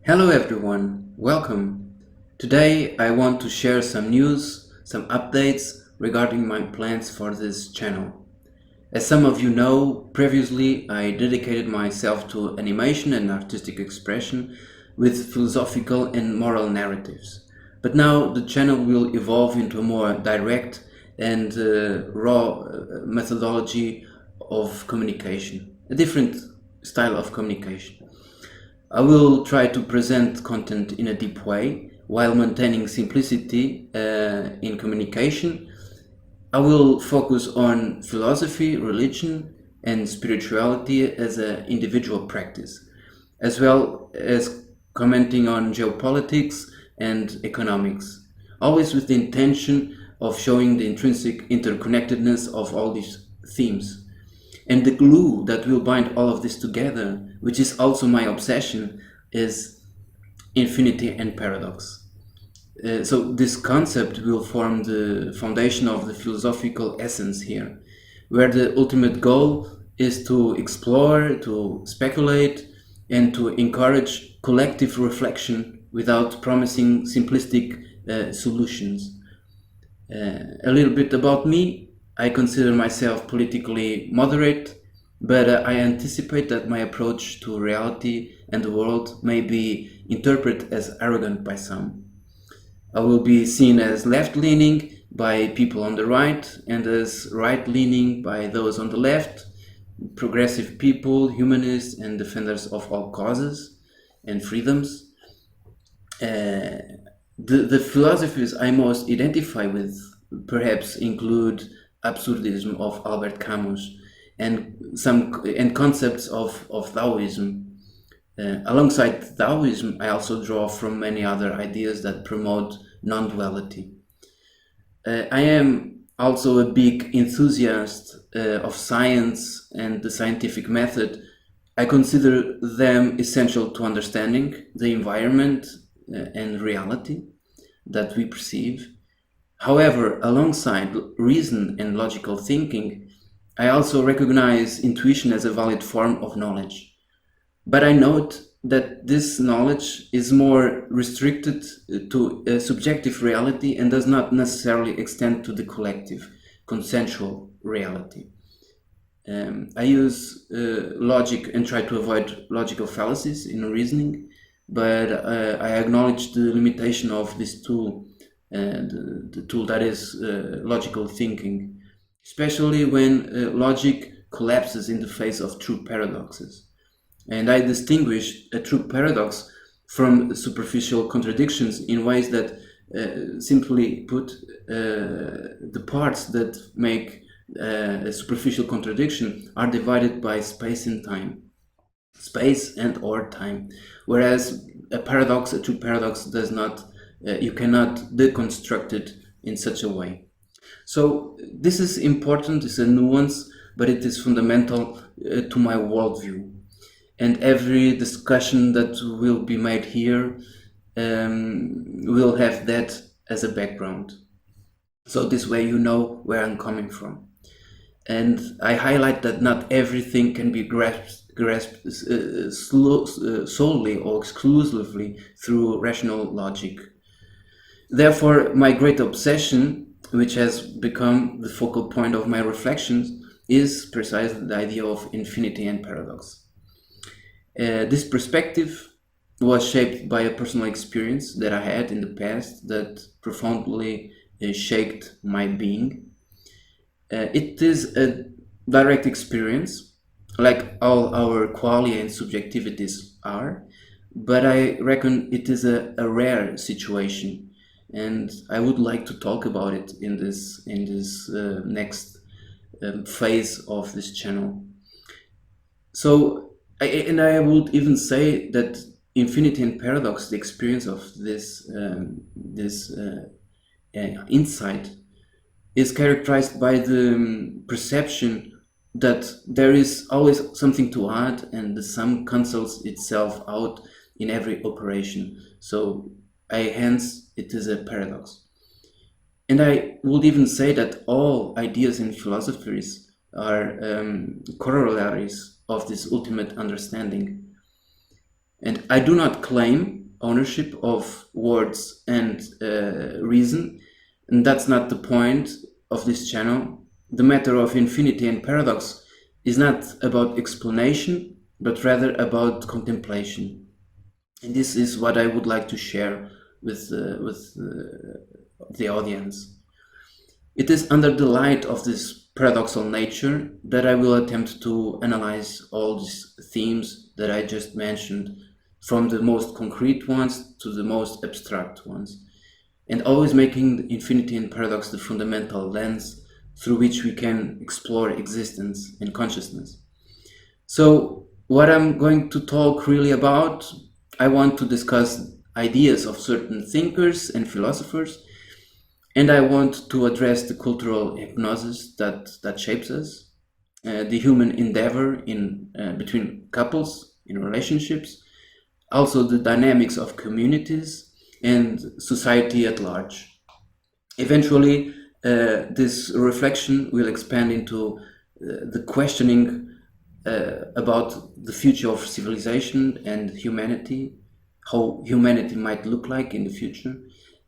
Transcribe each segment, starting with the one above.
Hello everyone, welcome. Today I want to share some news, some updates regarding my plans for this channel. As some of you know, previously I dedicated myself to animation and artistic expression with philosophical and moral narratives. But now the channel will evolve into a more direct and raw methodology of communication, a different style of communication. I will try to present content in a deep way while maintaining simplicity in communication. I will focus on philosophy, religion, and spirituality as an individual practice, as well as commenting on geopolitics and economics, always with the intention of showing the intrinsic interconnectedness of all these themes. And the glue that will bind all of this together, which is also my obsession, is infinity and paradox. So this concept will form the foundation of the philosophical essence here, where the ultimate goal is to explore, to speculate, and to encourage collective reflection without promising simplistic solutions. A little bit about me. I consider myself politically moderate, but I anticipate that my approach to reality and the world may be interpreted as arrogant by some. I will be seen as left-leaning by people on the right and as right-leaning by those on the left, progressive people, humanists, and defenders of all causes and freedoms. The philosophies I most identify with perhaps include absurdism of Albert Camus and concepts of Taoism. Alongside Taoism, I also draw from many other ideas that promote non-duality. I am also a big enthusiast of science and the scientific method. I consider them essential to understanding the environment and reality that we perceive. However, alongside reason and logical thinking, I also recognize intuition as a valid form of knowledge. But I note that this knowledge is more restricted to a subjective reality and does not necessarily extend to the collective, consensual reality. I use logic and try to avoid logical fallacies in reasoning, but I acknowledge the limitation of this tool, the tool that is logical thinking, especially when logic collapses in the face of true paradoxes. And I distinguish a true paradox from superficial contradictions in ways that, simply put, the parts that make a superficial contradiction are divided by space and time, space and or time, whereas a true paradox does not. You cannot deconstruct it in such a way. So this is important, it's a nuance, but it is fundamental to my worldview. And every discussion that will be made here will have that as a background. So this way you know where I'm coming from. And I highlight that not everything can be grasped solely or exclusively through rational logic. Therefore, my great obsession, which has become the focal point of my reflections, is precisely the idea of infinity and paradox. This perspective was shaped by a personal experience that I had in the past that profoundly shaped my being. It is a direct experience, like all our qualia and subjectivities are, but I reckon it is a rare situation. And I would like to talk about it in this next phase of this channel. So, I would even say that infinity and paradox, the experience of this insight, is characterized by the perception that there is always something to add, and the sum cancels itself out in every operation. So, hence, it is a paradox. And I would even say that all ideas in philosophies are corollaries of this ultimate understanding. And I do not claim ownership of words and reason, and that's not the point of this channel. The matter of infinity and paradox is not about explanation, but rather about contemplation. And this is what I would like to share with the audience. It is under the light of this paradoxal nature that I will attempt to analyze all these themes that I just mentioned, from the most concrete ones to the most abstract ones, and always making the infinity and paradox the fundamental lens through which we can explore existence and consciousness. So what I'm going to talk really about, I want to discuss ideas of certain thinkers and philosophers, and I want to address the cultural hypnosis that shapes us, the human endeavor in between couples in relationships, also the dynamics of communities and society at large. Eventually, this reflection will expand into the questioning about the future of civilization and humanity, how humanity might look like in the future,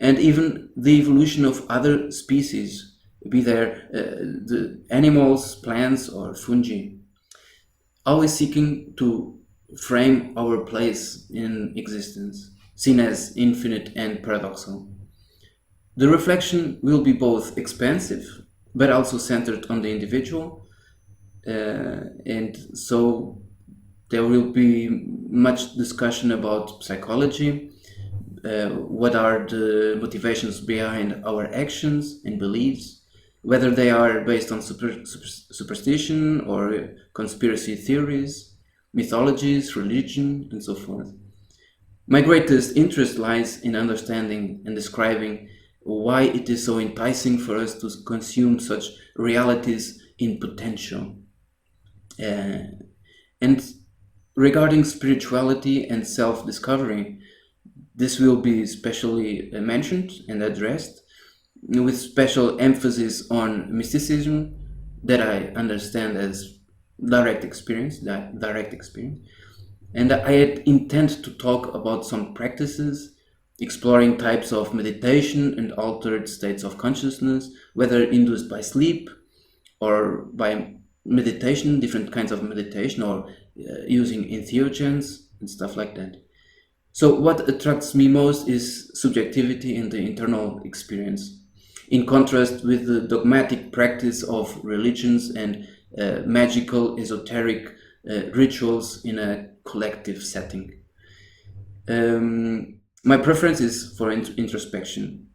and even the evolution of other species, be there the animals, plants, or fungi, always seeking to frame our place in existence, seen as infinite and paradoxal. The reflection will be both expansive, but also centered on the individual, and so there will be much discussion about psychology, what are the motivations behind our actions and beliefs, whether they are based on superstition or conspiracy theories, mythologies, religion, and so forth. My greatest interest lies in understanding and describing why it is so enticing for us to consume such realities in potential. And regarding spirituality and self-discovery, this will be specially mentioned and addressed, with special emphasis on mysticism that I understand as direct experience. And I intend to talk about some practices, exploring types of meditation and altered states of consciousness, whether induced by sleep or by meditation, different kinds of meditation, or using entheogens and stuff like that. So what attracts me most is subjectivity in the internal experience, in contrast with the dogmatic practice of religions and magical, esoteric rituals in a collective setting. My preference is for introspection.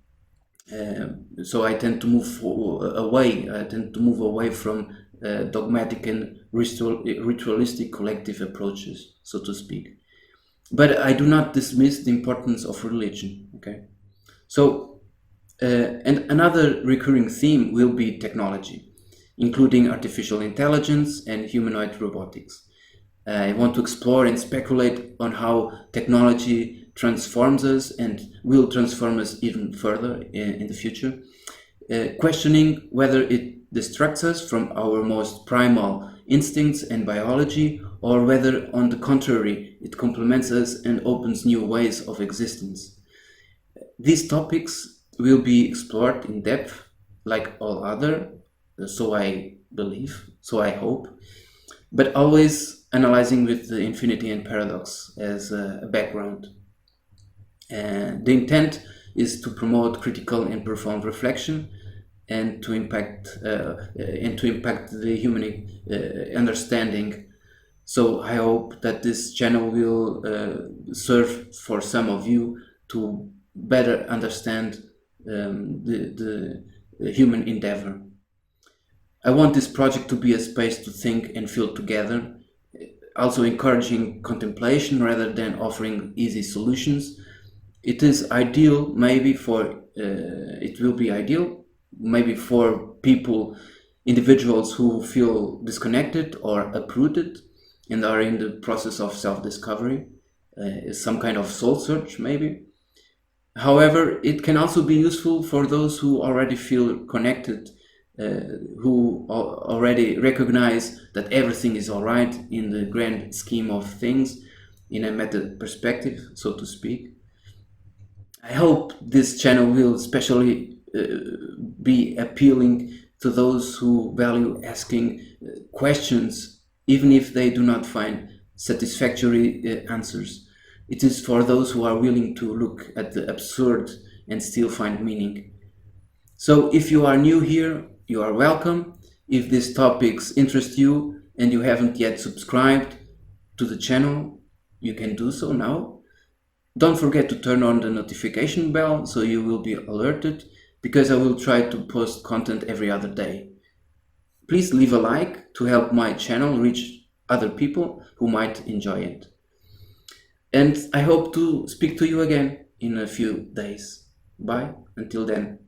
So I tend to move away from dogmatic and ritualistic collective approaches, so to speak. But I do not dismiss the importance of religion. Okay, so and another recurring theme will be technology, including artificial intelligence and humanoid robotics. I want to explore and speculate on how technology transforms us and will transform us even further in the future, questioning whether it distracts us from our most primal instincts and biology, or whether, on the contrary, it complements us and opens new ways of existence. These topics will be explored in depth, like all other, so I believe, so I hope, but always analyzing with the infinity and paradox as a background. The intent is to promote critical and profound reflection, and to impact the human understanding. So I hope that this channel will serve for some of you to better understand the human endeavor. I want this project to be a space to think and feel together, also encouraging contemplation rather than offering easy solutions. It is ideal, it will be ideal maybe for individuals who feel disconnected or uprooted and are in the process of self-discovery, some kind of soul search maybe. However, it can also be useful for those who already feel connected, who already recognize that everything is all right in the grand scheme of things, in a meta perspective, so to speak. I hope this channel will especially be appealing to those who value asking questions, even if they do not find satisfactory answers. It is for those who are willing to look at the absurd and still find meaning. So if you are new here, you are welcome. If these topics interest you and you haven't yet subscribed to the channel, you can do so now. Don't forget to turn on the notification bell so you will be alerted, because I will try to post content every other day. Please leave a like to help my channel reach other people who might enjoy it. And I hope to speak to you again in a few days. Bye, until then.